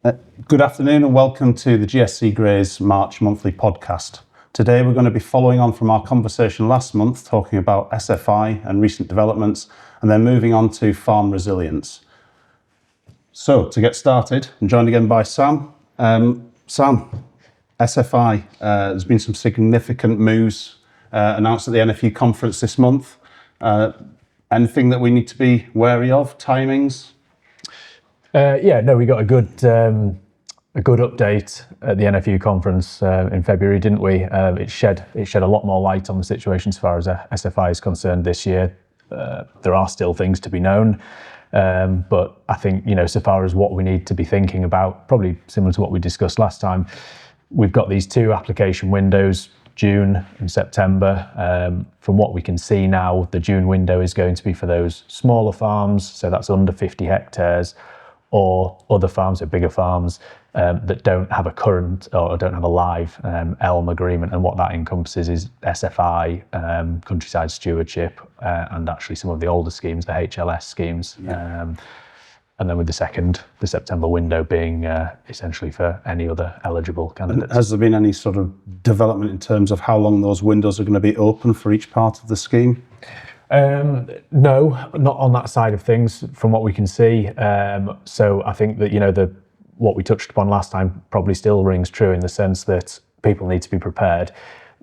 Good afternoon and welcome to the GSC Grays March monthly podcast. Today we're going to be following on from our conversation last month talking about SFI and recent developments, and then moving on to farm resilience. So to get started, I'm joined again by Sam. Sam, SFI, there's been some significant moves announced at the NFU Conference this month. Anything that we need to be wary of, timings? We got a good update at the NFU Conference in February, didn't we? It shed a lot more light on the situation as far as SFI is concerned this year. There are still things to be known, but I think, so far as what we need to be thinking about, probably similar to what we discussed last time, we've got these two application windows, June and September. From what we can see now, the June window is going to be for those smaller farms, so that's under 50 hectares, or other farms, so bigger farms, that don't have a current or don't have a live ELM agreement. And what that encompasses is SFI, countryside stewardship, and actually some of the older schemes, the HLS schemes. Yeah. And then with the September window being essentially for any other eligible candidates. And has there been any sort of development in terms of how long those windows are going to be open for each part of the scheme? No, not on that side of things from what we can see. So I think that, what we touched upon last time probably still rings true in the sense that people need to be prepared.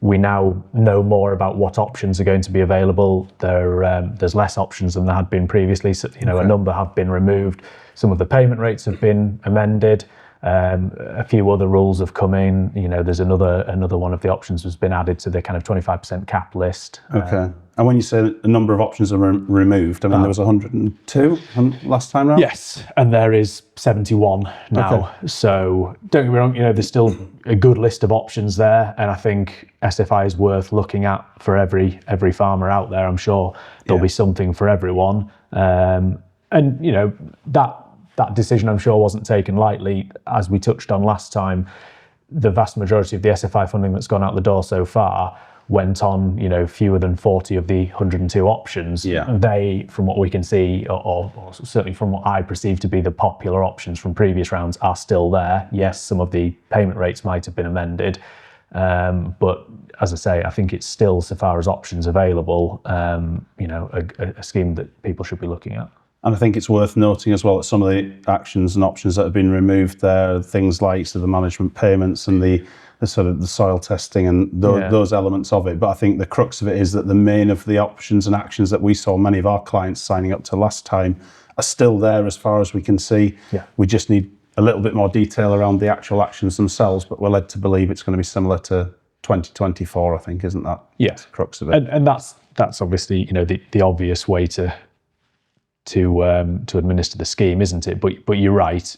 We now know more about what options are going to be available. There's less options than there had been previously. So, okay. A number have been removed. Some of the payment rates have been amended. A few other rules have come in. There's another one of the options has been added to the kind of 25% cap list. Okay. And when you say a number of options are removed, I mean, there was 102 last time around? Yes, and there is 71 now. Okay. So don't get me wrong, there's still a good list of options there, and I think SFI is worth looking at for every farmer out there. I'm sure there'll be something for everyone. And that decision, I'm sure, wasn't taken lightly. As we touched on last time, the vast majority of the SFI funding that's gone out the door so far went on, fewer than 40 of the 102 options. Yeah. They, from what we can see, or certainly from what I perceive to be the popular options from previous rounds, are still there. Yes, some of the payment rates might have been amended, but as I say, I think it's still, so far as options available, a scheme that people should be looking at. And I think it's worth noting as well that some of the actions and options that have been removed there, things like the management payments and the sort of the soil testing and those elements of it. But I think the crux of it is that the main of the options and actions that we saw many of our clients signing up to last time are still there as far as we can see. Yeah. We just need a little bit more detail around the actual actions themselves, but we're led to believe it's going to be similar to 2024, I think, isn't that? Yeah. That's the crux of it. And that's obviously, the obvious way to administer the scheme, isn't it? But you're right,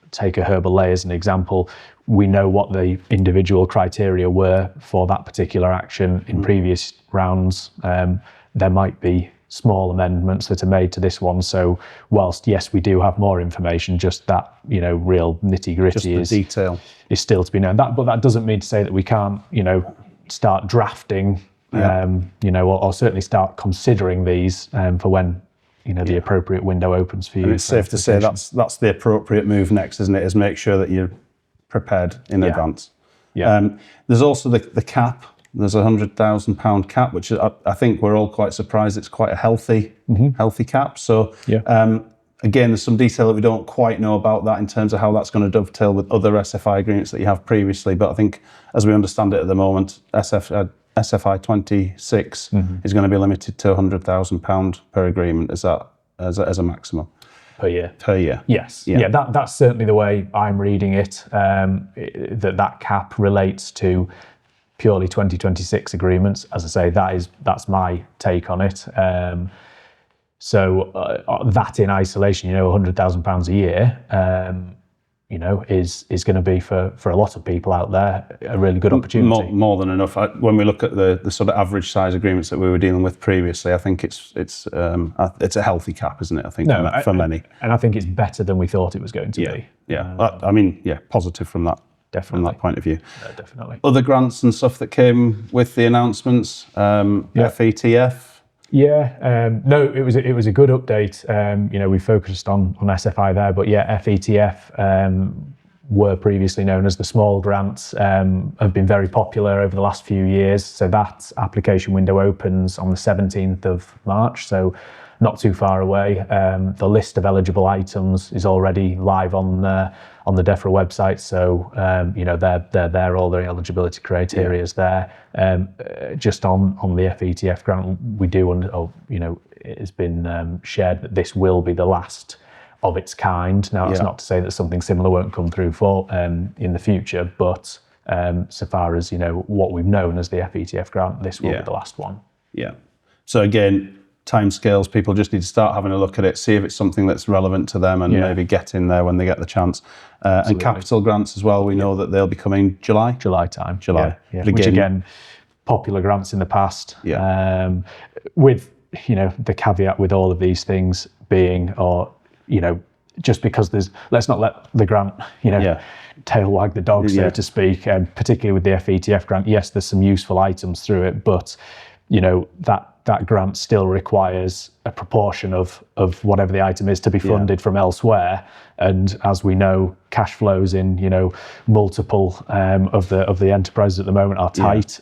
take a herbal lay as an example. We know what the individual criteria were for that particular action in previous rounds. There might be small amendments that are made to this one. So whilst, yes, we do have more information, just that, real nitty gritty detail is still to be known. But that doesn't mean to say that we can't, start drafting, or certainly start considering these for when the appropriate window opens for you. And it's safe to say that's the appropriate move next, isn't it? Is make sure that you're prepared in advance. Yeah. There's also the cap. There's £100,000 cap, which I think we're all quite surprised. It's quite a healthy cap. So again, there's some detail that we don't quite know about that in terms of how that's going to dovetail with other SFI agreements that you have previously. But I think, as we understand it at the moment, SFI26 is going to be limited to £100,000 per agreement. Is that as a maximum? Per year. Per year. Yes. Yeah. That's certainly the way I'm reading it. That cap relates to purely 2026 agreements. As I say, that's my take on it. So that in isolation, £100,000 a year, is going to be for a lot of people out there a really good opportunity. More than enough. When we look at the sort of average size agreements that we were dealing with previously, I think it's a healthy cap, isn't it? I think for many. And I think it's better than we thought it was going to be. Yeah. Positive from that. From that point of view. Definitely. Other grants and stuff that came with the announcements, FETF. No, it was a good update. We focused on SFI there, but FETF were previously known as the small grants, have been very popular over the last few years. So that application window opens on the 17th of March, so not too far away. The list of eligible items is already live on the DEFRA website, so they're there. All the eligibility criteria is there. Just on the FETF grant, we do, it has been shared that this will be the last of its kind. Now, that's not to say that something similar won't come through for in the future, but so far as what we've known as the FETF grant, this will be the last one. Yeah. So again, timescales, people just need to start having a look at it, see if it's something that's relevant to them, and maybe get in there when they get the chance. And capital grants as well, we know that they'll be coming July time. July. Yeah. Which again, popular grants in the past. With the caveat with all of these things being, just because let's not let the grant tail wag the dog, so to speak, particularly with the FETF grant. Yes, there's some useful items through it, but that grant still requires a proportion of whatever the item is to be funded from elsewhere. And as we know, cash flows in multiple of the enterprises at the moment are tight.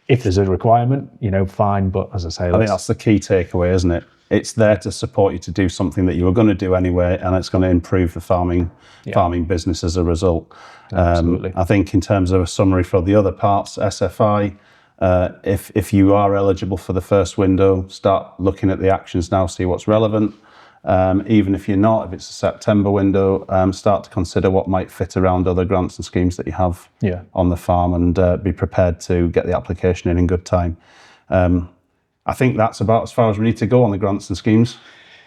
If there's a requirement, fine. But as I say, I think that's the key takeaway, isn't it? It's there to support you to do something that you were going to do anyway, and it's going to improve the farming business as a result. Absolutely. I think in terms of a summary for the other parts, SFI, if you are eligible for the first window, start looking at the actions now, see what's relevant. Even if you're not, if it's a September window, start to consider what might fit around other grants and schemes that you have on the farm, and be prepared to get the application in good time. I think that's about as far as we need to go on the grants and schemes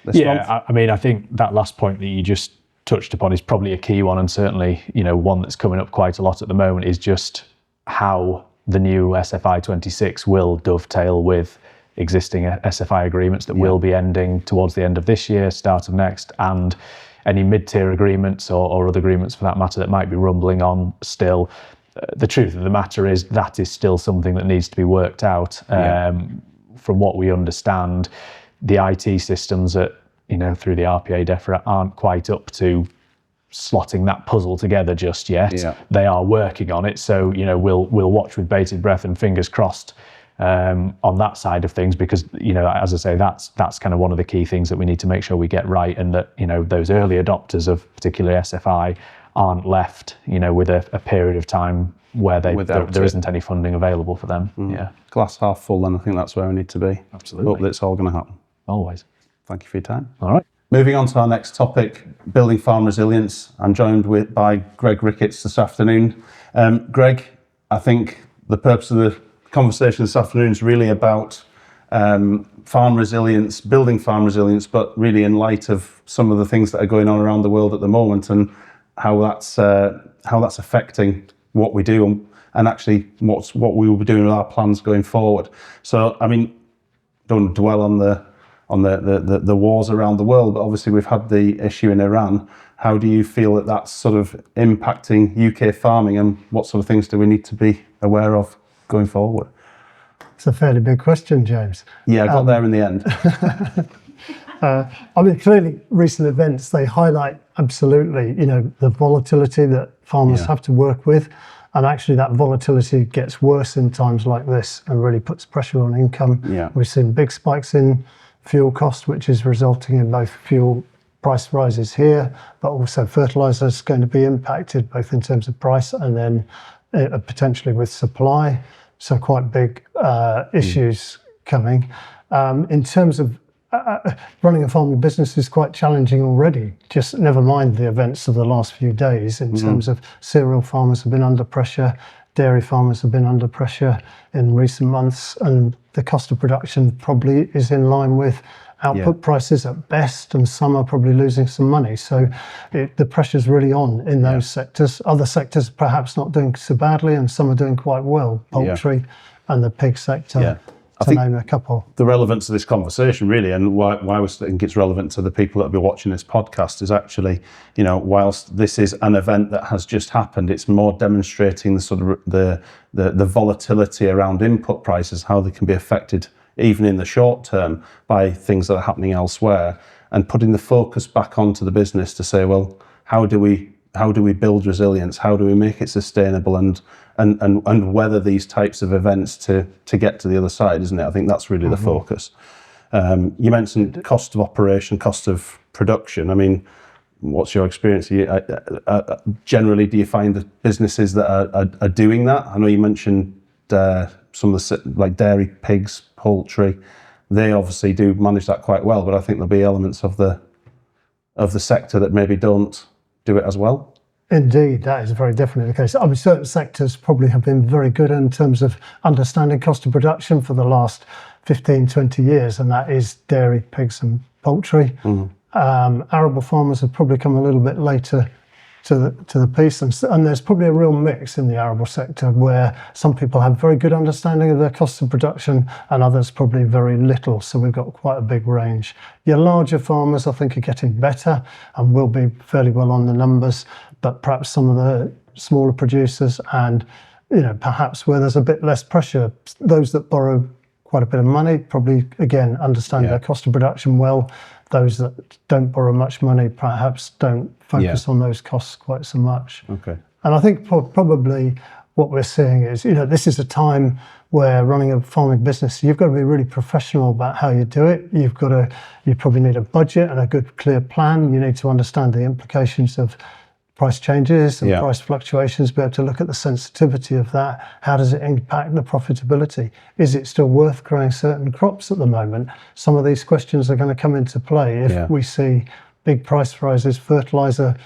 this month. I think that last point that you just touched upon is probably a key one, and certainly one that's coming up quite a lot at the moment, is just how the new SFI26 will dovetail with existing SFI agreements that will be ending towards the end of this year, start of next, and any mid-tier agreements or other agreements for that matter that might be rumbling on still. The truth of the matter is that is still something that needs to be worked out. From what we understand, the IT systems through the RPA DEFRA aren't quite up to slotting that puzzle together just yet. They are working on it, so we'll watch with bated breath and fingers crossed on that side of things, because as I say, that's kind of one of the key things that we need to make sure we get right, and that those early adopters of particularly SFI aren't left with a period of time where there isn't any funding available for them. Glass half full, then I think that's where we need to be. Absolutely. Hope that it's all going to happen. Always. Thank you for your time. All right. Moving on to our next topic, building farm resilience. I'm joined by Greg Ricketts this afternoon. Greg, I think the purpose of the conversation this afternoon is really about farm resilience, building farm resilience, but really in light of some of the things that are going on around the world at the moment, and how that's affecting what we do, and actually what we will be doing with our plans going forward. So, don't dwell on the wars around the world, but obviously we've had the issue in Iran. How do you feel that that's sort of impacting UK farming, and what sort of things do we need to be aware of going forward? It's a fairly big question, James. Yeah, I got there in the end. Clearly recent events, they highlight absolutely, the volatility that farmers have to work with. And actually that volatility gets worse in times like this and really puts pressure on income. We've seen big spikes in fuel cost, which is resulting in both fuel price rises here, but also fertiliser is going to be impacted both in terms of price and then potentially with supply. So quite big issues coming. In terms of running a farming business is quite challenging already, just never mind the events of the last few days in terms of cereal farmers have been under pressure, dairy farmers have been under pressure in recent months, and the cost of production probably is in line with output prices at best, and some are probably losing some money. So the pressure's really on in those sectors. Other sectors perhaps not doing so badly, and some are doing quite well, poultry and the pig sector. To name a couple. The relevance of this conversation really, and why we think it's relevant to the people that will be watching this podcast, is actually, whilst this is an event that has just happened, it's more demonstrating the sort of the volatility around input prices, how they can be affected even in the short term, by things that are happening elsewhere, and putting the focus back onto the business to say, well, how do we build resilience? How do we make it sustainable and weather these types of events to get to the other side, isn't it? I think that's really the focus. You mentioned cost of operation, cost of production. I mean, what's your experience? Generally, do you find that businesses that are doing that? I know you mentioned some of the, like dairy, pigs, poultry. They obviously do manage that quite well, but I think there'll be elements of the sector that maybe don't do it as well. Indeed, that is very definitely the case. I mean, certain sectors probably have been very good in terms of understanding cost of production for the last 15, 20 years, and that is dairy, pigs and poultry. Arable farmers have probably come a little bit later to the piece, and there's probably a real mix in the arable sector where some people have very good understanding of their cost of production and others probably very little, so we've got quite a big range. Your larger farmers, I think, are getting better and will be fairly well on the numbers, but perhaps some of the smaller producers and, you know, perhaps where there's a bit less pressure, those that borrow quite a bit of money probably, again, understand their cost of production well. Those that don't borrow much money perhaps don't focus on those costs quite so much. Okay. And I think probably what we're seeing is, you know, this is a time where running a farming business, you've got to be really professional about how you do it. You probably need a budget and a good, clear plan. You need to understand the implications of price changes and price fluctuations, be able to look at the sensitivity of that. How does it impact the profitability? Is it still worth growing certain crops at the moment? Some of these questions are going to come into play if we see big price rises, fertiliser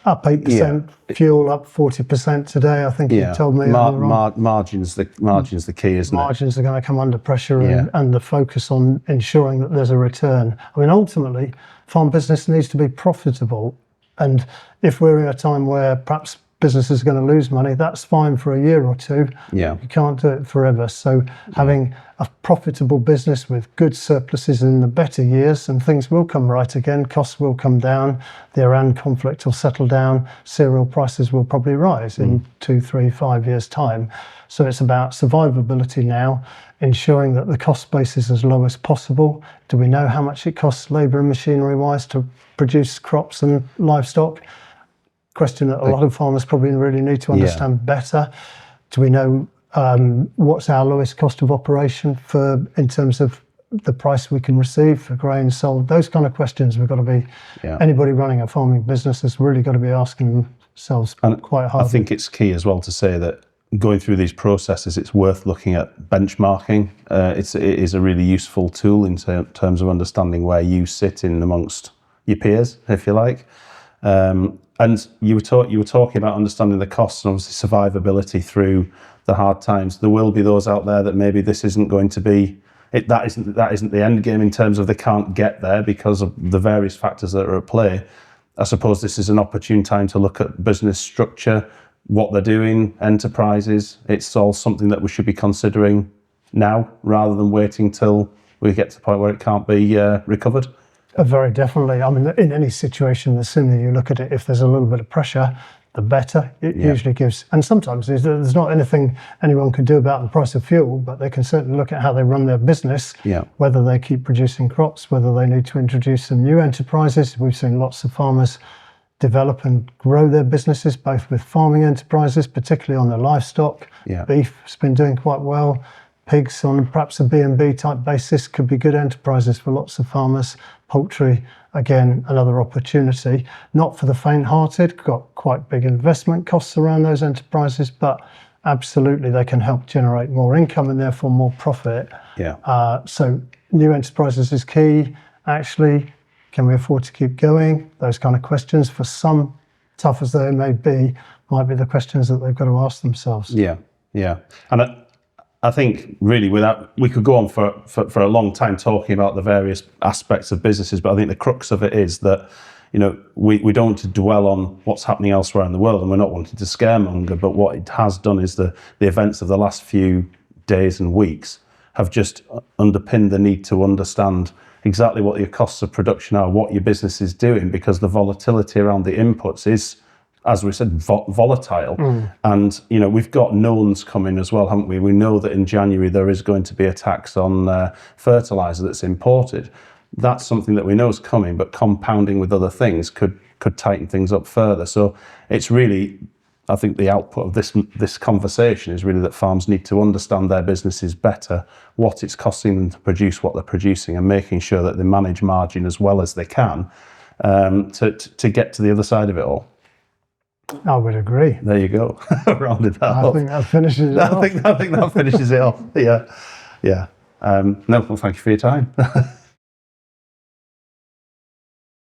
up 8%, fuel up 40% today. I think you told me. Margins the key, isn't it? Margins are going to come under pressure and the focus on ensuring that there's a return. I mean, ultimately, farm business needs to be profitable. And if we're in a time where perhaps businesses are going to lose money, that's fine for a year or two. You can't do it forever. So having a profitable business with good surpluses in the better years, and things will come right again, costs will come down, the Iran conflict will settle down, cereal prices will probably rise in 2, 3, 5 years' time. So it's about survivability now, ensuring that the cost base is as low as possible. Do we know how much it costs labour and machinery-wise to produce crops and livestock? Question that a lot of farmers probably really need to understand better. Do we know what's our lowest cost of operation in terms of the price we can receive for grain sold? Those kind of questions we've got to be, anybody running a farming business has really got to be asking themselves quite hard. I think it's key as well to say that going through these processes, it's worth looking at benchmarking. It is a really useful tool in terms of understanding where you sit in amongst your peers, if you like. And you were talking about understanding the costs and obviously survivability through the hard times. There will be those out there that maybe this isn't going to be that isn't the end game in terms of they can't get there because of the various factors that are at play. I suppose this is an opportune time to look at business structure, what they're doing, enterprises. It's all something that we should be considering now rather than waiting till we get to the point where it can't be recovered. Very definitely. I mean, in any situation, the sooner you look at it, if there's a little bit of pressure, the better. It usually gives. And sometimes there's not anything anyone can do about the price of fuel, but they can certainly look at how they run their business, whether they keep producing crops, whether they need to introduce some new enterprises. We've seen lots of farmers develop and grow their businesses, both with farming enterprises, particularly on the livestock. Beef has been doing quite well. Pigs on perhaps a B&B type basis could be good enterprises for lots of farmers. Poultry, again, another opportunity. Not for the faint-hearted, got quite big investment costs around those enterprises, but absolutely they can help generate more income and therefore more profit. So new enterprises is key. Actually, can we afford to keep going? Those kind of questions, for some, tough as they may be, might be the questions that they've got to ask themselves. And I think really we could go on for a long time talking about the various aspects of businesses, but I think the crux of it is that, you know, we don't want to dwell on what's happening elsewhere in the world, and we're not wanting to scaremonger, but what it has done is the events of the last few days and weeks have just underpinned the need to understand exactly what your costs of production are, what your business is doing, because the volatility around the inputs is as we said, volatile. And, we've got knowns coming as well, haven't we? We know that in January there is going to be a tax on fertiliser that's imported. That's something that we know is coming, but compounding with other things could tighten things up further. So it's really, I think the output of this conversation is really that farms need to understand their businesses better, what it's costing them to produce what they're producing, and making sure that they manage margin as well as they can to get to the other side of it all. I would agree. There you go. Rounded that up. I think that finishes it off. I think that finishes it off. Yeah. No, well, thank you for your time.